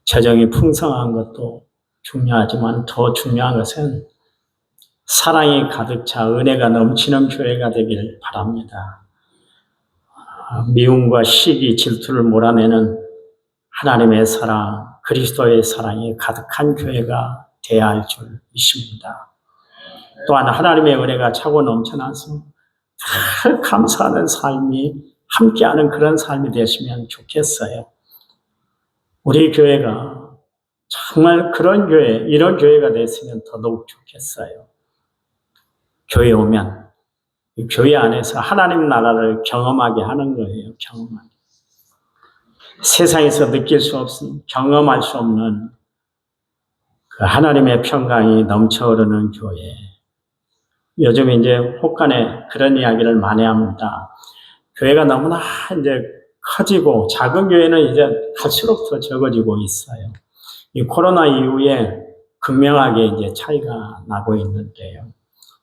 재정이 풍성한 것도 중요하지만 더 중요한 것은 사랑이 가득 차 은혜가 넘치는 교회가 되길 바랍니다. 미움과 시기, 질투를 몰아내는 하나님의 사랑, 그리스도의 사랑이 가득한 교회가 되어야 할 줄 믿습니다. 또한 하나님의 은혜가 차고 넘쳐나서 늘 감사하는 삶이 함께하는 그런 삶이 되시면 좋겠어요. 우리 교회가 정말 그런 교회, 이런 교회가 됐으면 더더욱 좋겠어요. 교회에 오면 교회 안에서 하나님 나라를 경험하게 하는 거예요. 경험하게. 세상에서 느낄 수 없는, 경험할 수 없는 그 하나님의 평강이 넘쳐 흐르는 교회. 요즘 이제 혹간에 그런 이야기를 많이 합니다. 교회가 너무나 이제 커지고 작은 교회는 이제 갈수록 더 적어지고 있어요. 이 코로나 이후에 극명하게 이제 차이가 나고 있는데요.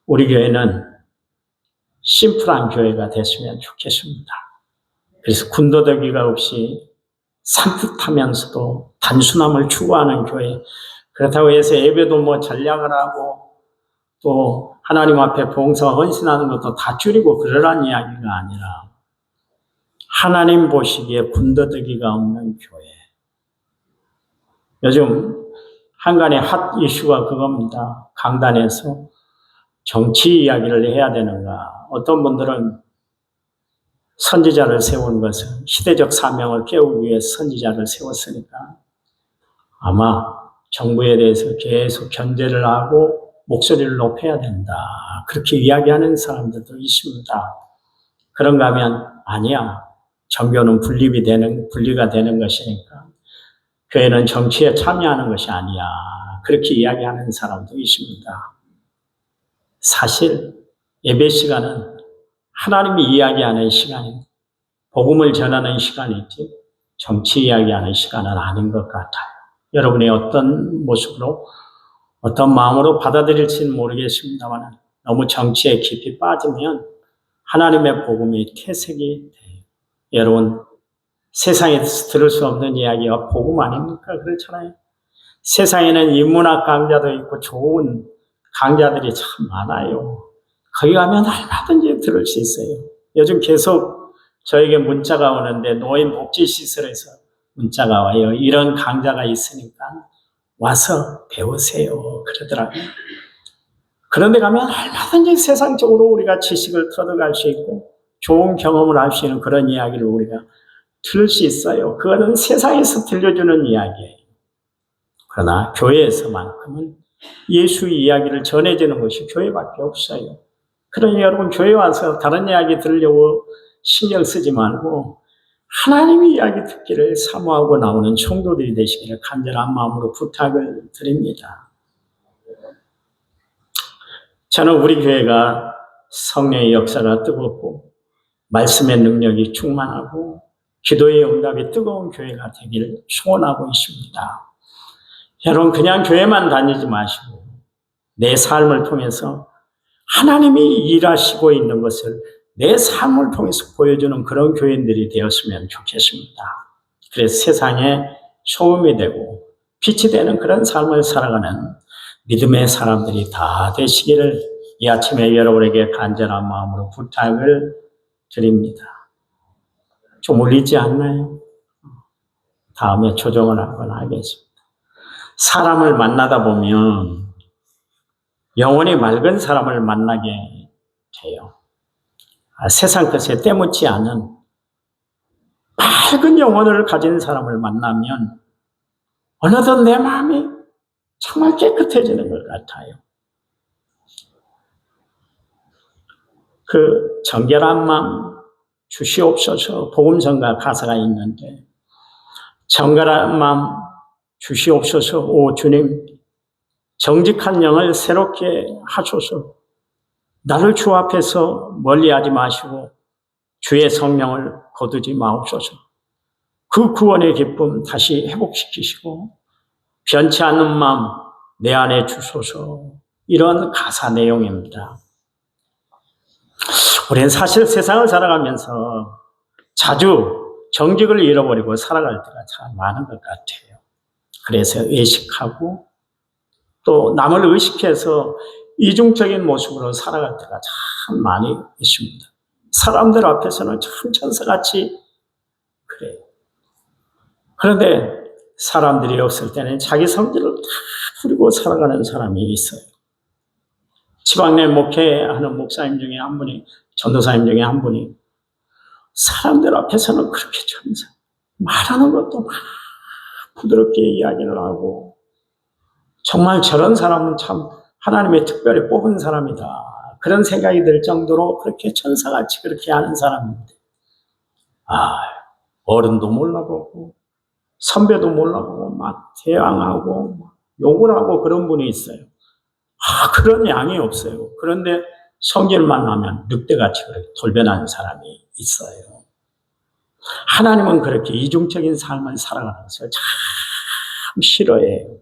우리 교회는 심플한 교회가 됐으면 좋겠습니다. 그래서 군더더기가 없이 산뜻하면서도 단순함을 추구하는 교회. 그렇다고 해서 예배도 뭐 전략을 하고 또 하나님 앞에 봉사와 헌신하는 것도 다 줄이고 그러란 이야기가 아니라 하나님 보시기에 군더더기가 없는 교회. 요즘 한간의 핫 이슈가 그겁니다. 강단에서 정치 이야기를 해야 되는가. 어떤 분들은 선지자를 세운 것은 시대적 사명을 깨우기 위해서 선지자를 세웠으니까 아마 정부에 대해서 계속 견제를 하고 목소리를 높여야 된다. 그렇게 이야기하는 사람들도 있습니다. 그런가 하면 아니야. 정교는 분리가 되는 것이니까 교회는 정치에 참여하는 것이 아니야. 그렇게 이야기하는 사람도 있습니다. 사실 예배 시간은 하나님이 이야기하는 시간입니다. 복음을 전하는 시간이지 정치 이야기하는 시간은 아닌 것 같아요. 여러분이 어떤 모습으로 어떤 마음으로 받아들일지는 모르겠습니다만 너무 정치에 깊이 빠지면 하나님의 복음이 퇴색이 돼요. 여러분 세상에서 들을 수 없는 이야기가 복음 아닙니까? 그렇잖아요. 세상에는 인문학 강좌도 있고 좋은 강좌들이 참 많아요. 거기 가면 얼마든지 들을 수 있어요. 요즘 계속 저에게 문자가 오는데 노인복지시설에서 문자가 와요. 이런 강좌가 있으니까 와서 배우세요. 그러더라고요. 그런데 가면 얼마든지 세상적으로 우리가 지식을 터득할 수 있고 좋은 경험을 할 수 있는 그런 이야기를 우리가 들을 수 있어요. 그거는 세상에서 들려주는 이야기예요. 그러나 교회에서만큼은 예수 이야기를 전해주는 것이 교회밖에 없어요. 그러니 여러분 교회 와서 다른 이야기 들으려고 신경 쓰지 말고 하나님의 이야기 듣기를 사모하고 나오는 성도들이 되시기를 간절한 마음으로 부탁을 드립니다. 저는 우리 교회가 성령의 역사가 뜨겁고 말씀의 능력이 충만하고 기도의 응답이 뜨거운 교회가 되기를 소원하고 있습니다. 여러분 그냥 교회만 다니지 마시고 내 삶을 통해서 하나님이 일하시고 있는 것을 내 삶을 통해서 보여주는 그런 교인들이 되었으면 좋겠습니다. 그래서 세상에 소음이 되고 빛이 되는 그런 삶을 살아가는 믿음의 사람들이 다 되시기를 이 아침에 여러분에게 간절한 마음으로 부탁을 드립니다. 좀 울리지 않나요? 다음에 조정을 한번 하겠습니다. 사람을 만나다 보면 영혼이 맑은 사람을 만나게 돼요. 세상 것에 때묻지 않은 맑은 영혼을 가진 사람을 만나면 어느덧 내 마음이 정말 깨끗해지는 것 같아요. 그 정결한 마음 주시옵소서 복음성가 가사가 있는데 정결한 마음 주시옵소서 오 주님 정직한 영을 새롭게 하소서 나를 주 앞에서 멀리하지 마시고 주의 성령을 거두지 마옵소서 그 구원의 기쁨 다시 회복시키시고 변치 않는 마음 내 안에 주소서 이런 가사 내용입니다. 우리는 사실 세상을 살아가면서 자주 정직을 잃어버리고 살아갈 때가 참 많은 것 같아요. 그래서 외식하고 또 남을 의식해서 이중적인 모습으로 살아갈 때가 참 많이 있습니다. 사람들 앞에서는 참 천사같이 그래요. 그런데 사람들이 없을 때는 자기 성질을 다 부리고 살아가는 사람이 있어요. 지방내 목회하는 목사님 중에 한 분이, 전도사님 중에 한 분이 사람들 앞에서는 그렇게 천사, 말하는 것도 막 부드럽게 이야기를 하고, 정말 저런 사람은 참 하나님의 특별히 뽑은 사람이다, 그런 생각이 들 정도로 그렇게 천사같이 그렇게 하는 사람인데, 어른도 몰라보고 선배도 몰라보고 막 대항하고 막 욕을 하고 그런 분이 있어요. 그런 양이 없어요. 그런데 성질만 나면 늑대같이 그렇게 돌변하는 사람이 있어요. 하나님은 그렇게 이중적인 삶을 살아가는 것을 참 싫어해요.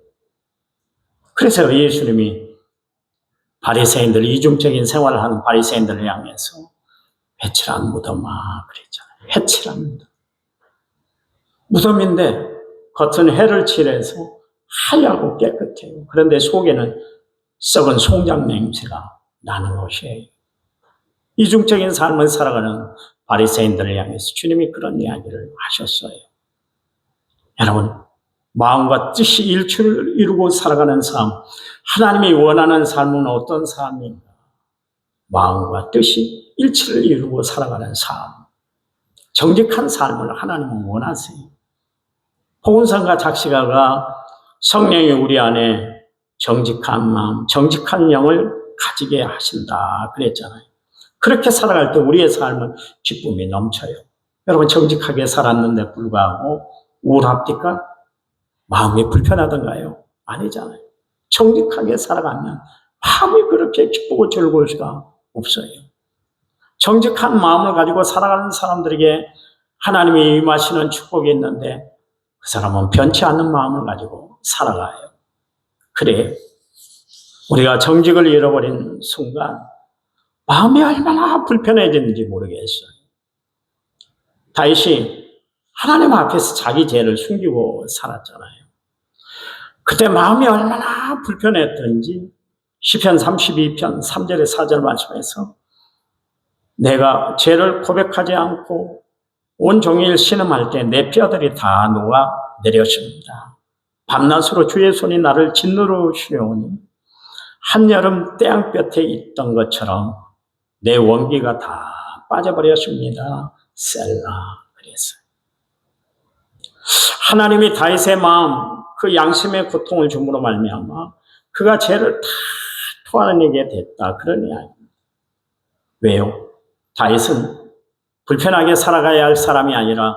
그래서 예수님이 바리새인들, 이중적인 생활을 하는 바리새인들을 향해서 해칠한 무덤아 그랬잖아요. 해칠한 무덤. 무덤인데 겉은 해를 칠해서 하얗고 깨끗해요. 그런데 속에는 썩은 송장 냄새가 나는 것이에요. 이중적인 삶을 살아가는 바리새인들을 향해서 주님이 그런 이야기를 하셨어요. 여러분, 마음과 뜻이 일치를 이루고 살아가는 삶, 하나님이 원하는 삶은 어떤 삶인가? 마음과 뜻이 일치를 이루고 살아가는 삶, 정직한 삶을 하나님은 원하세요. 복음성가 작시가가 성령이 우리 안에 정직한 마음, 정직한 영을 가지게 하신다 그랬잖아요. 그렇게 살아갈 때 우리의 삶은 기쁨이 넘쳐요. 여러분, 정직하게 살았는데 불구하고 우울합니까? 마음이 불편하던가요? 아니잖아요. 정직하게 살아가면 마음이 그렇게 기쁘고 즐거울 수가 없어요. 정직한 마음을 가지고 살아가는 사람들에게 하나님이 임하시는 축복이 있는데 그 사람은 변치 않는 마음을 가지고 살아가요. 그래, 우리가 정직을 잃어버린 순간 마음이 얼마나 불편해졌는지 모르겠어요. 다윗이 하나님 앞에서 자기 죄를 숨기고 살았잖아요. 그때 마음이 얼마나 불편했던지 시편 32편 3절에 4절 말씀에서 내가 죄를 고백하지 않고 온종일 신음할 때 내 뼈들이 다 녹아 내렸습니다. 밤낮으로 주의 손이 나를 짓누르시려오니 한여름 태양볕에 있던 것처럼 내 원기가 다 빠져버렸습니다. 셀라 그랬어요. 하나님이 다윗의 마음, 그 양심의 고통을 줌으로 말미암아 그가 죄를 다 토해내게 됐다, 그런 이야기입니다. 왜요? 다윗은 불편하게 살아가야 할 사람이 아니라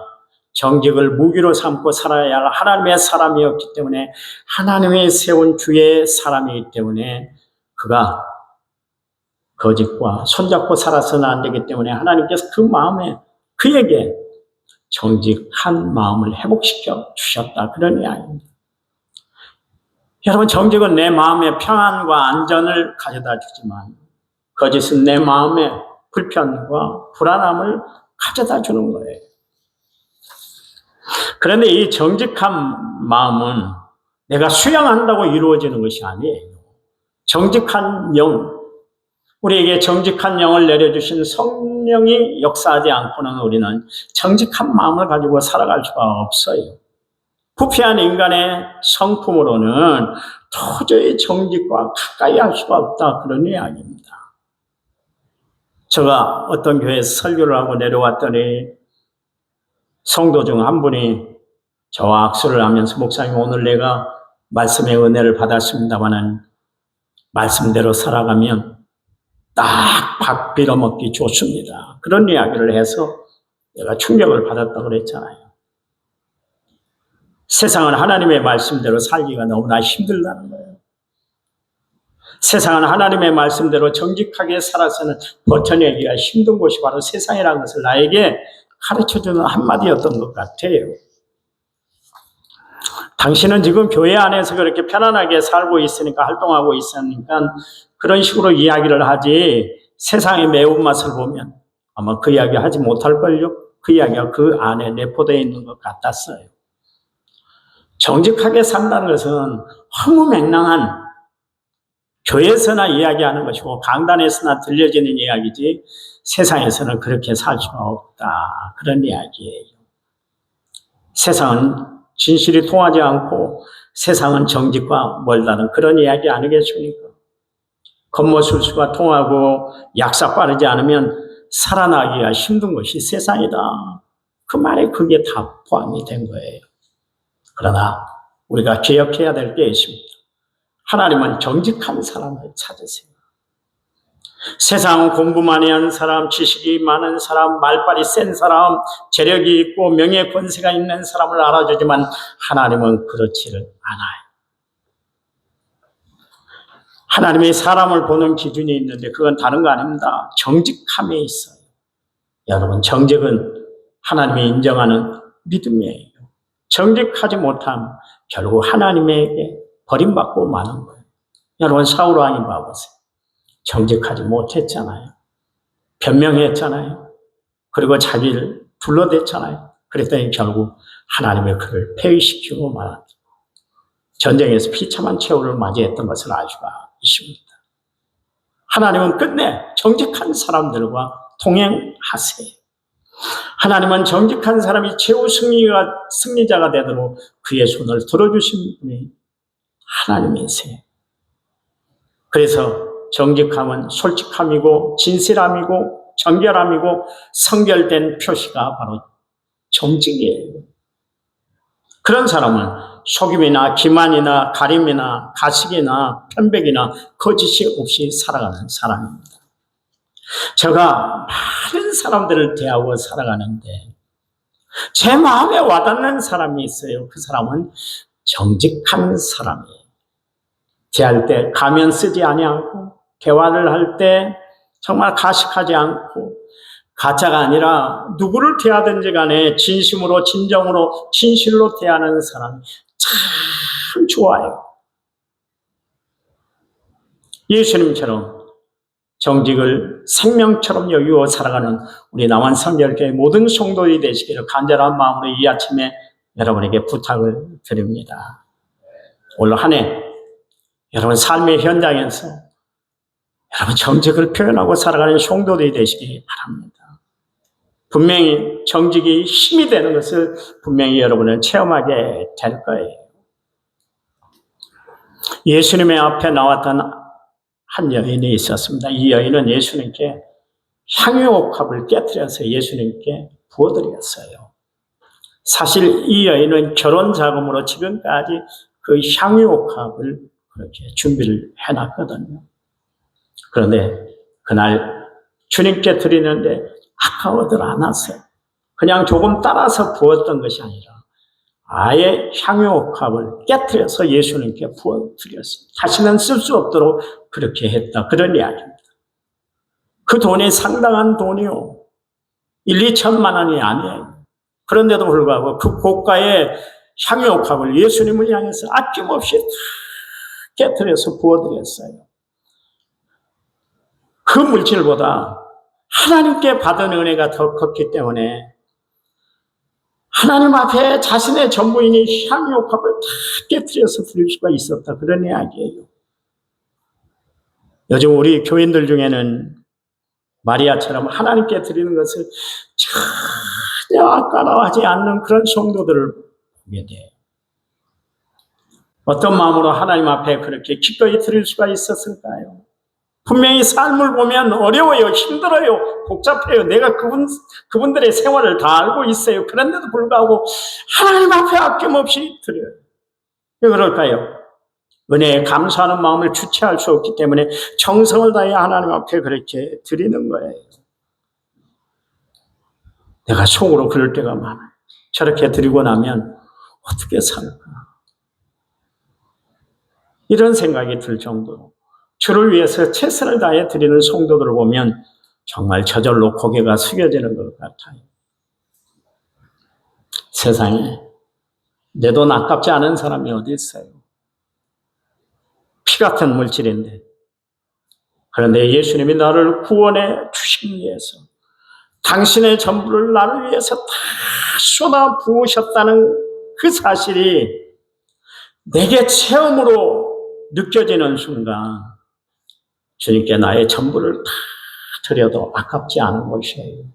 정직을 무기로 삼고 살아야 할 하나님의 사람이었기 때문에, 하나님이 세운 주의 사람이기 때문에 그가 거짓과 손잡고 살아서는 안 되기 때문에 하나님께서 그 마음에 그에게 정직한 마음을 회복시켜 주셨다, 그런 이야기입니다. 여러분, 정직은 내 마음의 평안과 안전을 가져다 주지만 거짓은 내 마음의 불편과 불안함을 가져다 주는 거예요. 그런데 이 정직한 마음은 내가 수양한다고 이루어지는 것이 아니에요. 정직한 영, 우리에게 정직한 영을 내려주신 성령이 역사하지 않고는 우리는 정직한 마음을 가지고 살아갈 수가 없어요. 부패한 인간의 성품으로는 도저히 정직과 가까이 할 수가 없다, 그런 이야기입니다. 제가 어떤 교회에서 설교를 하고 내려왔더니 성도 중 한 분이 저와 악수를 하면서 목사님, 오늘 내가 말씀의 은혜를 받았습니다마는 말씀대로 살아가면 딱 밥 빌어먹기 좋습니다, 그런 이야기를 해서 내가 충격을 받았다고 그랬잖아요. 세상은 하나님의 말씀대로 살기가 너무나 힘들다는 거예요. 세상은 하나님의 말씀대로 정직하게 살아서는 버텨내기가 힘든 곳이 바로 세상이라는 것을 나에게 가르쳐주는 한마디였던 것 같아요. 당신은 지금 교회 안에서 그렇게 편안하게 살고 있으니까, 활동하고 있으니까 그런 식으로 이야기를 하지, 세상의 매운맛을 보면 아마 그 이야기 하지 못할걸요. 그 이야기가 그 안에 내포되어 있는 것 같았어요. 정직하게 산다는 것은 허무맹랑한 교회에서나 이야기하는 것이고 강단에서나 들려지는 이야기지 세상에서는 그렇게 살 수가 없다. 그런 이야기예요. 세상은 진실이 통하지 않고 세상은 정직과 멀다는 그런 이야기 아니겠습니까? 겉모술수가 통하고 약사 빠르지 않으면 살아나기가 힘든 것이 세상이다. 그 말에 그게 다 포함이 된 거예요. 그러나 우리가 기억해야 될 게 있습니다. 하나님은 정직한 사람을 찾으세요. 세상 공부 많이 한 사람, 지식이 많은 사람, 말빨이 센 사람, 재력이 있고 명예 권세가 있는 사람을 알아주지만 하나님은 그렇지를 않아요. 하나님이 사람을 보는 기준이 있는데 그건 다른 거 아닙니다. 정직함에 있어요. 여러분, 정직은 하나님이 인정하는 믿음이에요. 정직하지 못하면 결국 하나님에게 버림받고 마는 거예요. 여러분, 사울 왕이 봐보세요. 정직하지 못했잖아요. 변명했잖아요. 그리고 자기를 둘러댔잖아요. 그랬더니 결국 하나님의 그를 폐위시키고 말았죠. 전쟁에서 비참한 최후를 맞이했던 것을 알 수가 있습니다. 하나님은 끝내 정직한 사람들과 동행하세요. 하나님은 정직한 사람이 최후 승리자가 되도록 그의 손을 들어주신 분이 하나님이세요. 그래서 정직함은 솔직함이고 진실함이고 정결함이고 성결된 표시가 바로 정직이에요. 그런 사람은 속임이나 기만이나 가림이나 가식이나 편백이나 거짓이 없이 살아가는 사람입니다. 제가 많은 사람들을 대하고 살아가는데 제 마음에 와닿는 사람이 있어요. 그 사람은 정직한 사람이에요. 대할 때 가면 쓰지 아니하고 대화를 할 때 정말 가식하지 않고 가짜가 아니라 누구를 대하든지 간에 진심으로 진정으로 진실로 대하는 사람이 참 좋아요. 예수님처럼 정직을 생명처럼 여기고 살아가는 우리 남한 성결교회 모든 성도들이 되시기를 간절한 마음으로 이 아침에 여러분에게 부탁을 드립니다. 올 한 해 여러분 삶의 현장에서 여러분 정직을 표현하고 살아가는 성도들이 되시기 바랍니다. 분명히 정직이 힘이 되는 것을 분명히 여러분은 체험하게 될 거예요. 예수님의 앞에 나왔던 한 여인이 있었습니다. 이 여인은 예수님께 향유옥합을 깨뜨려서 예수님께 부어드렸어요. 사실 이 여인은 결혼 자금으로 지금까지 그 향유옥합을 그렇게 준비를 해놨거든요. 그런데 그날 주님께 드리는데 아까워들 않았어요. 그냥 조금 따라서 부었던 것이 아니라 아예 향유옥합을 깨뜨려서 예수님께 부어드렸어요. 다시는 쓸 수 없도록 그렇게 했다. 그런 이야기입니다. 그 돈이 상당한 돈이요. 1, 2천만 원이 아니에요. 그런데도 불구하고 그 고가의 향유옥합을 예수님을 향해서 아낌없이 다 깨뜨려서 부어드렸어요. 그 물질보다 하나님께 받은 은혜가 더 컸기 때문에 하나님 앞에 자신의 전부인이 향유옥합을 다 깨뜨려서 드릴 수가 있었다. 그런 이야기예요. 요즘 우리 교인들 중에는 마리아처럼 하나님께 드리는 것을 전혀 아까워하지 않는 그런 성도들을 보게 돼요. 어떤 마음으로 하나님 앞에 그렇게 기꺼이 드릴 수가 있었을까요? 분명히 삶을 보면 어려워요, 힘들어요, 복잡해요. 내가 그분들의 생활을 다 알고 있어요. 그런데도 불구하고 하나님 앞에 아낌없이 드려요. 왜 그럴까요? 은혜에 감사하는 마음을 주체할 수 없기 때문에 정성을 다해 하나님 앞에 그렇게 드리는 거예요. 내가 속으로 그럴 때가 많아요. 저렇게 드리고 나면 어떻게 살까? 이런 생각이 들 정도로 주를 위해서 최선을 다해 드리는 성도들을 보면 정말 저절로 고개가 숙여지는 것 같아요. 세상에 내 돈 아깝지 않은 사람이 어디 있어요? 피 같은 물질인데. 그런데 예수님이 나를 구원해 주시기 위해서 당신의 전부를 나를 위해서 다 쏟아 부으셨다는 그 사실이 내게 체험으로 느껴지는 순간 주님께 나의 전부를 다 드려도 아깝지 않은 것이에요.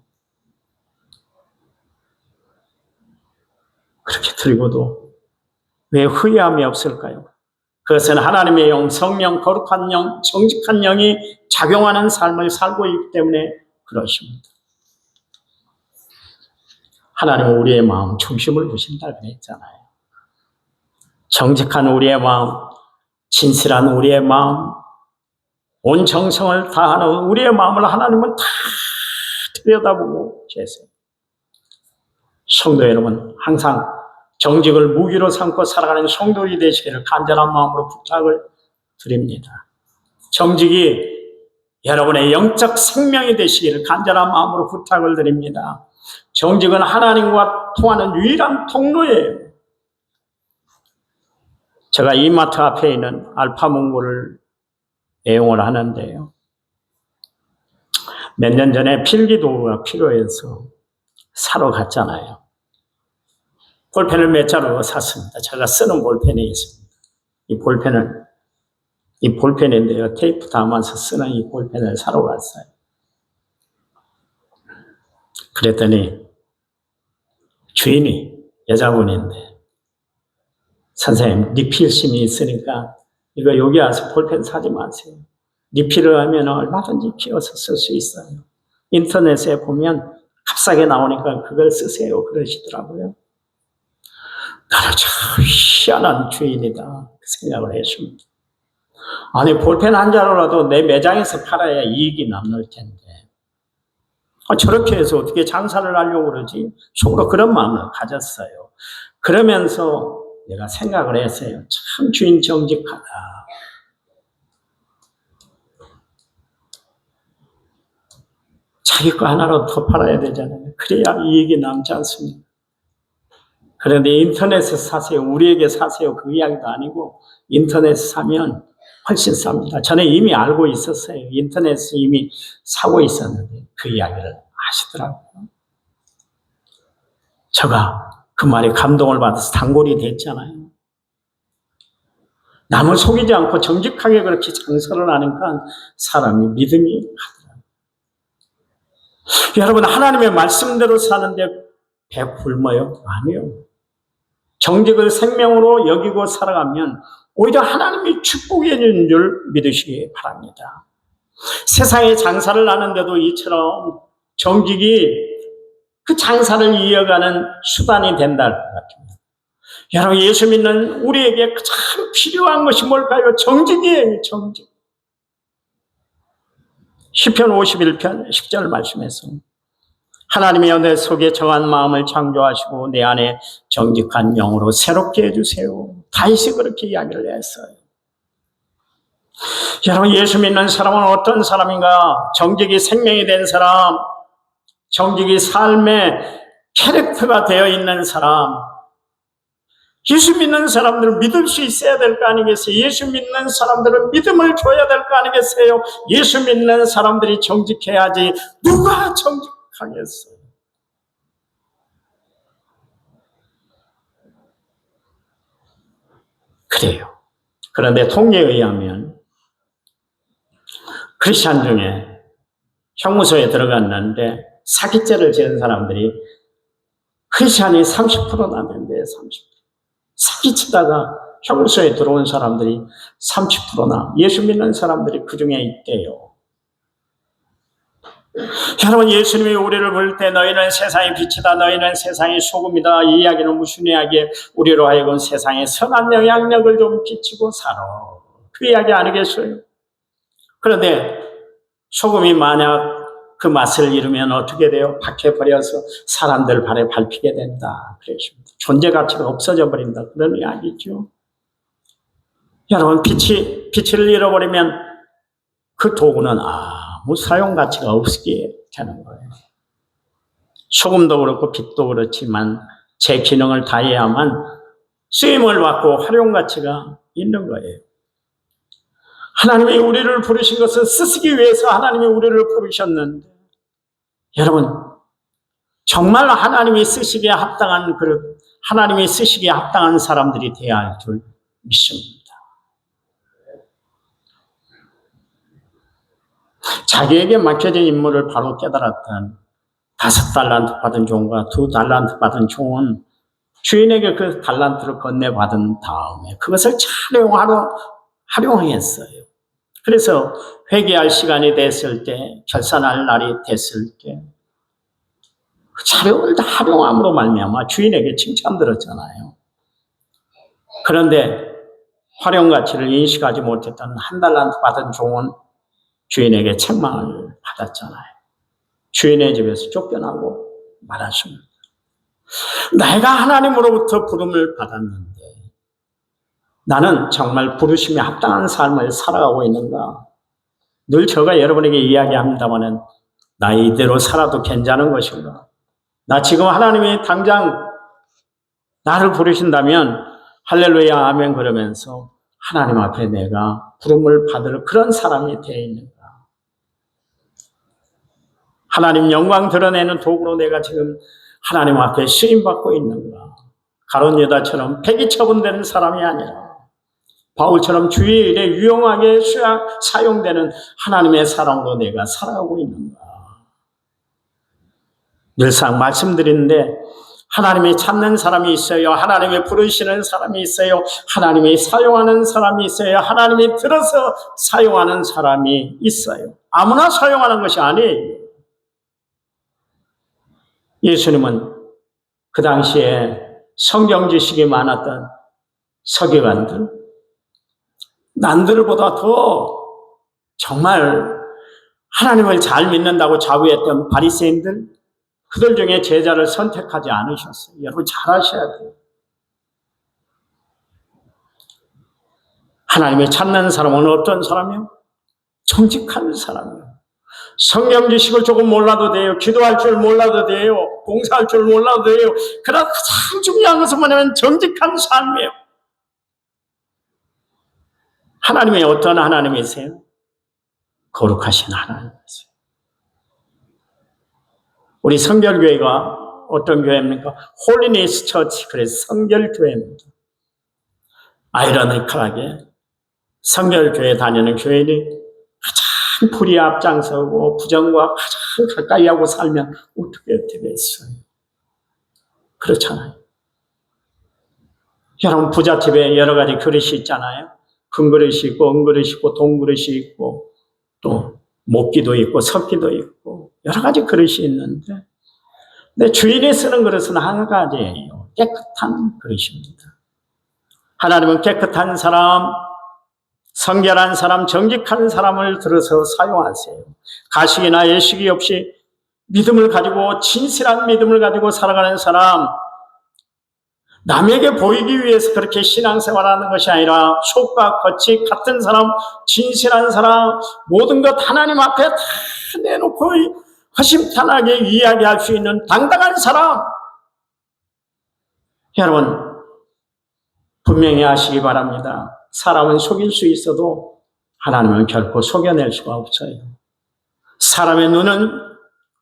그렇게 드리고도 왜 후회함이 없을까요? 그것은 하나님의 영, 성령, 거룩한 영, 정직한 영이 작용하는 삶을 살고 있기 때문에 그렇습니다. 하나님은 우리의 마음 중심을 두신다고 그랬잖아요. 정직한 우리의 마음, 진실한 우리의 마음, 온 정성을 다하는 우리의 마음을 하나님은 다 들여다보고 계세요. 성도 여러분, 항상 정직을 무기로 삼고 살아가는 성도이 되시기를 간절한 마음으로 부탁을 드립니다. 정직이 여러분의 영적 생명이 되시기를 간절한 마음으로 부탁을 드립니다. 정직은 하나님과 통하는 유일한 통로예요. 제가 이마트 앞에 있는 알파문고를 애용을 하는데요. 몇 년 전에 필기도구가 필요해서 사러 갔잖아요. 볼펜을 몇 자루 샀습니다. 제가 쓰는 볼펜이 있습니다. 이 볼펜인데요. 테이프 담아서 쓰는 이 볼펜을 사러 갔어요. 그랬더니 주인이 여자분인데, 선생님 리필심이 있으니까 이거 여기 와서 볼펜 사지 마세요. 리필을 하면 얼마든지 끼워서 쓸 수 있어요. 인터넷에 보면 값싸게 나오니까 그걸 쓰세요. 그러시더라고요. 나는 참 희한한 주인이다 그 생각을 했습니다. 아니 볼펜 한 자루라도 내 매장에서 팔아야 이익이 남을 텐데 저렇게 해서 어떻게 장사를 하려고 그러지? 속으로 그런 마음을 가졌어요. 그러면서 내가 생각을 했어요. 참 주인 정직하다. 자기 거 하나로 더 팔아야 되잖아요. 그래야 이익이 남지 않습니까? 그런데 인터넷에서 사세요. 우리에게 사세요. 그 이야기도 아니고 인터넷에서 사면 훨씬 쌉니다. 저는 이미 알고 있었어요. 인터넷에서 이미 사고 있었는데 그 이야기를 하시더라고요. 제가 그 말에 감동을 받아서 단골이 됐잖아요. 남을 속이지 않고 정직하게 그렇게 장사를 하니까 사람이 믿음이 가더라고요. 여러분 하나님의 말씀대로 사는데 배 굶어요? 아니요. 정직을 생명으로 여기고 살아가면 오히려 하나님이 축복해 주는 줄 믿으시기 바랍니다. 세상에 장사를 하는데도 이처럼 정직이 그 장사를 이어가는 수단이 된다 할 것 같습니다. 여러분 예수 믿는 우리에게 참 필요한 것이 뭘까요? 정직이에요. 정직. 시편 51편 10절 말씀에서 하나님이여 내 속에 정한 마음을 창조하시고 내 안에 정직한 영으로 새롭게 해주세요. 다윗이 그렇게 이야기를 했어요. 여러분 예수 믿는 사람은 어떤 사람인가? 정직이 생명이 된 사람, 정직이 삶의 캐릭터가 되어 있는 사람. 예수 믿는 사람들은 믿을 수 있어야 될 거 아니겠어요? 예수 믿는 사람들은 믿음을 줘야 될 거 아니겠어요? 예수 믿는 사람들이 정직해야지 누가 정직하겠어요? 그래요. 그런데 통계에 의하면 크리스찬 중에 형무소에 들어갔는데 사기죄를 지은 사람들이 크리스찬이 30%나 된대요. 30%. 사기치다가 형무소에 들어온 사람들이 30%나 예수 믿는 사람들이 그 중에 있대요. 여러분 예수님이 우리를 부를 때 너희는 세상의 빛이다 너희는 세상의 소금이다 이 이야기는 무슨 이야기에 우리로 하여금 세상에 선한 영향력을 좀 끼치고 살아 그 이야기 아니겠어요? 그런데 소금이 만약 그 맛을 잃으면 어떻게 돼요? 박해버려서 사람들 발에 밟히게 된다 그랬습니다. 존재 가치가 없어져 버린다 그런 이야기죠. 여러분 빛을 잃어버리면 그 도구는 아무 사용 가치가 없게 되는 거예요. 소금도 그렇고 빛도 그렇지만 제 기능을 다해야만 쓰임을 받고 활용 가치가 있는 거예요. 하나님이 우리를 부르신 것은 쓰시기 위해서 하나님이 우리를 부르셨는데 여러분 정말 하나님이 쓰시기에 합당한 그릇, 하나님이 쓰시기에 합당한 사람들이 되어야 할 줄 믿습니다. 자기에게 맡겨진 임무를 바로 깨달았던 5달란트 받은 종과 2달란트 받은 종은 주인에게 그 달란트를 건네받은 다음에 그것을 활용했어요. 그래서 회개할 시간이 됐을 때, 결산할 날이 됐을 때 그 자료를 다 활용함으로 말미암아 주인에게 칭찬 들었잖아요. 그런데 활용 가치를 인식하지 못했던 1달란트 받은 종은 주인에게 책망을 받았잖아요. 주인의 집에서 쫓겨나고 말았습니다. 내가 하나님으로부터 부름을 받았는데 나는 정말 부르심에 합당한 삶을 살아가고 있는가? 늘 제가 여러분에게 이야기합니다마는 나 이대로 살아도 괜찮은 것인가? 나 지금 하나님이 당장 나를 부르신다면 할렐루야 아멘 그러면서 하나님 앞에 내가 부름을 받을 그런 사람이 되어 있는가? 하나님 영광 드러내는 도구로 내가 지금 하나님 앞에 쓰임받고 있는가? 가룟 유다처럼 폐기 처분되는 사람이 아니라 바울처럼 주의 일에 유용하게 사용되는 하나님의 사랑으로 내가 살아가고 있는가? 늘상 말씀드리는데 하나님이 찾는 사람이 있어요. 하나님이 부르시는 사람이 있어요. 하나님이 사용하는 사람이 있어요. 하나님이 들어서 사용하는 사람이 있어요. 아무나 사용하는 것이 아니에요. 예수님은 그 당시에 성경 지식이 많았던 서기관들, 남들보다 더 정말 하나님을 잘 믿는다고 자부했던 바리새인들, 그들 중에 제자를 선택하지 않으셨어요. 여러분 잘 아셔야 돼요. 하나님이 찾는 사람은 어떤 사람이요? 정직한 사람이요. 성경 지식을 조금 몰라도 돼요. 기도할 줄 몰라도 돼요. 봉사할 줄 몰라도 돼요. 그러나 가장 중요한 것은 뭐냐면 정직한 삶이에요. 하나님이 어떤 하나님이세요? 거룩하신 하나님이세요. 우리 성결교회가 어떤 교회입니까? 홀리니스 처치, 그래서 성결교회입니다. 아이러니컬하게 성결교회 다니는 교인이 가장 불의에 앞장서고 부정과 가장 가까이 하고 살면 어떻게 되겠어요? 그렇잖아요. 여러분 부잣집에 여러 가지 그릇이 있잖아요. 큰 그릇이 있고 은그릇이 있고 동그릇이 있고 또 목기도 있고 석기도 있고 여러 가지 그릇이 있는데 근데 주인이 쓰는 그릇은 한 가지예요. 깨끗한 그릇입니다. 하나님은 깨끗한 사람, 성결한 사람, 정직한 사람을 들어서 사용하세요. 가식이나 예식이 없이 믿음을 가지고 진실한 믿음을 가지고 살아가는 사람, 남에게 보이기 위해서 그렇게 신앙생활하는 것이 아니라 속과 겉이 같은 사람, 진실한 사람, 모든 것 하나님 앞에 다 내놓고 허심탄회하게 이야기할 수 있는 당당한 사람. 여러분 분명히 아시기 바랍니다. 사람은 속일 수 있어도 하나님은 결코 속여낼 수가 없어요. 사람의 눈은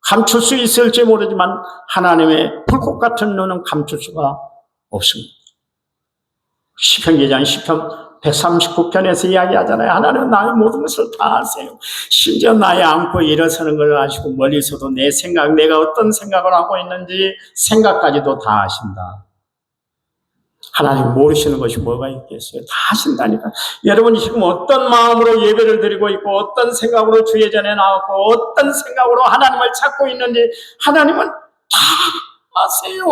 감출 수 있을지 모르지만 하나님의 불꽃 같은 눈은 감출 수가 없습니다. 시편 기자는 시편 139편에서 이야기하잖아요. 하나님은 나의 모든 것을 다 아세요. 심지어 나의 안고 일어서는 걸 아시고 멀리서도 내 생각, 내가 어떤 생각을 하고 있는지 생각까지도 다 아신다. 하나님 모르시는 것이 뭐가 있겠어요? 다 아신다니까. 여러분이 지금 어떤 마음으로 예배를 드리고 있고 어떤 생각으로 주의 전에 나왔고 어떤 생각으로 하나님을 찾고 있는지 하나님은 다 아세요.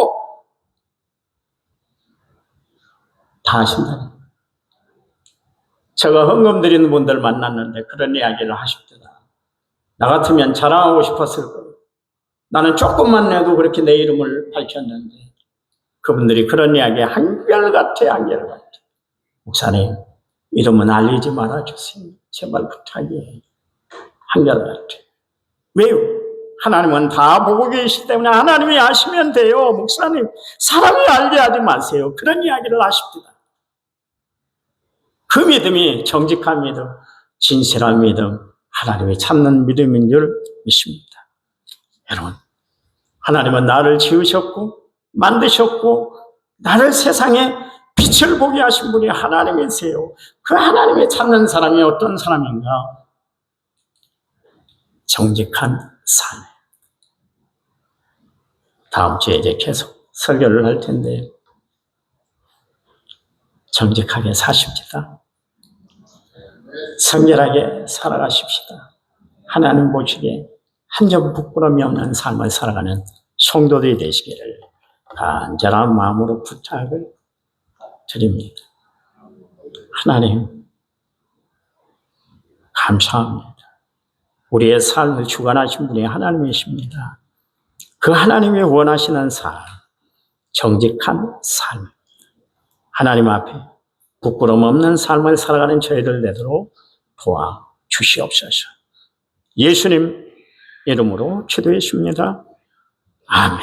다 아신다니까. 제가 헌금 드리는 분들 만났는데 그런 이야기를 하십니다. 나 같으면 자랑하고 싶었을 거예요. 나는 조금만 내도 그렇게 내 이름을 밝혔는데 그분들이 그런 이야기 한결같아 한결같아. 목사님 이름은 알리지 말아주세요. 제발 부탁이에요. 한결같아. 왜요? 하나님은 다 보고 계시기 때문에 하나님이 아시면 돼요. 목사님 사람이 알게 하지 마세요. 그런 이야기를 하십니다. 그 믿음이 정직한 믿음, 진실한 믿음, 하나님이 찾는 믿음인 줄 믿습니다. 여러분 하나님은 나를 지으셨고 만드셨고 나를 세상에 빛을 보게 하신 분이 하나님이세요. 그 하나님을 찾는 사람이 어떤 사람인가? 정직한 삶. 다음 주에 이제 계속 설교를 할 텐데 정직하게 사십시다. 성결하게 살아가십시다. 하나님 보시기에 한 점 부끄러움이 없는 삶을 살아가는 성도들이 되시기를 간절한 마음으로 부탁을 드립니다. 하나님 감사합니다. 우리의 삶을 주관하신 분이 하나님이십니다. 그 하나님이 원하시는 삶, 정직한 삶, 하나님 앞에 부끄러움 없는 삶을 살아가는 저희들 되도록 도와주시옵소서. 예수님 이름으로 기도했습니다. 아멘.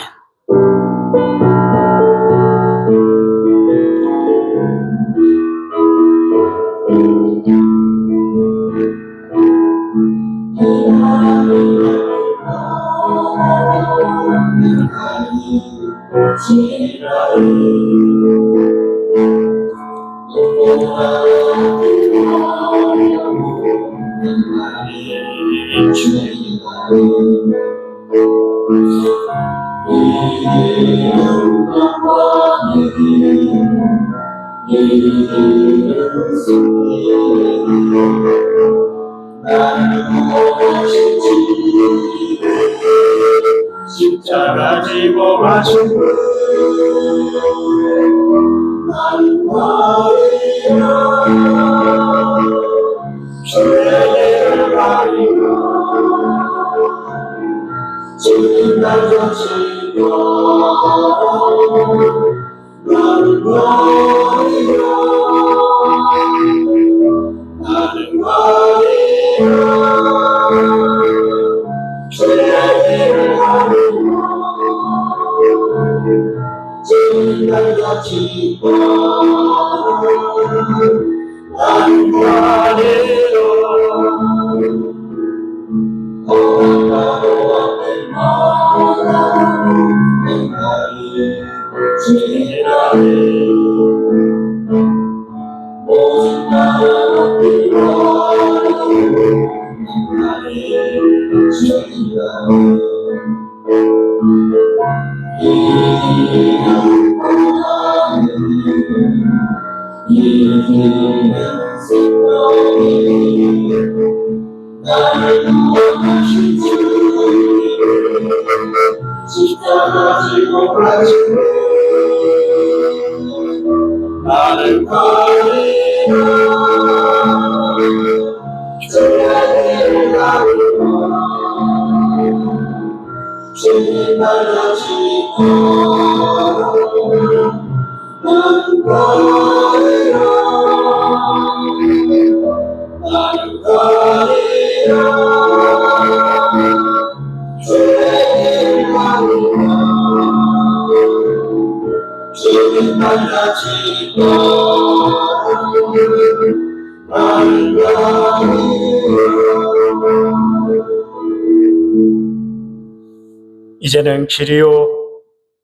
십자가 지고 가신 분 나는 버리라 주의 가리라 주님 날 자신과 나는 버리라 나는 버리라 주의 가리라 주님 날 자신과 나는 버리라 십자가 지고 가신 나를 버리라 주의 가리라 주님 날 자신과 나는 버리라 나는 버리라 주의 가리라 주님 날 자신과 나는 버리라. 이제는 길이요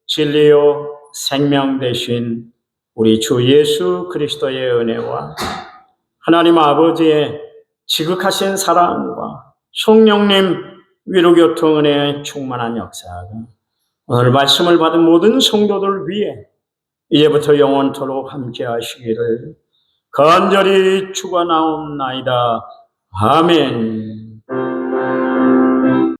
진리요 생명 되신 우리 주 예수 그리스도의 은혜와 하나님 아버지의 지극하신 사랑과 성령님 위로교통 은혜의 충만한 역사가 오늘 말씀을 받은 모든 성도들 위해 이제부터 영원토록 함께 하시기를 간절히 축원하옵나이다. 아멘.